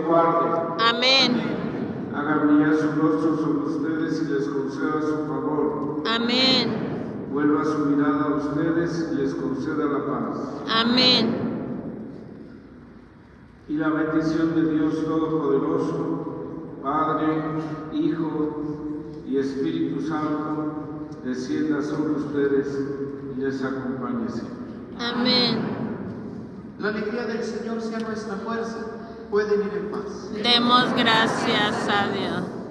guarde. Amén. Haga brillar su rostro sobre ustedes y les conceda su favor. Amén. Vuelva su mirada a ustedes y les conceda la paz. Amén. Y la bendición de Dios Todopoderoso, Padre, Hijo y Espíritu Santo, descienda sobre ustedes y les acompañe siempre. Amén. La alegría del Señor sea nuestra fuerza. Pueden ir en paz. Demos gracias a Dios.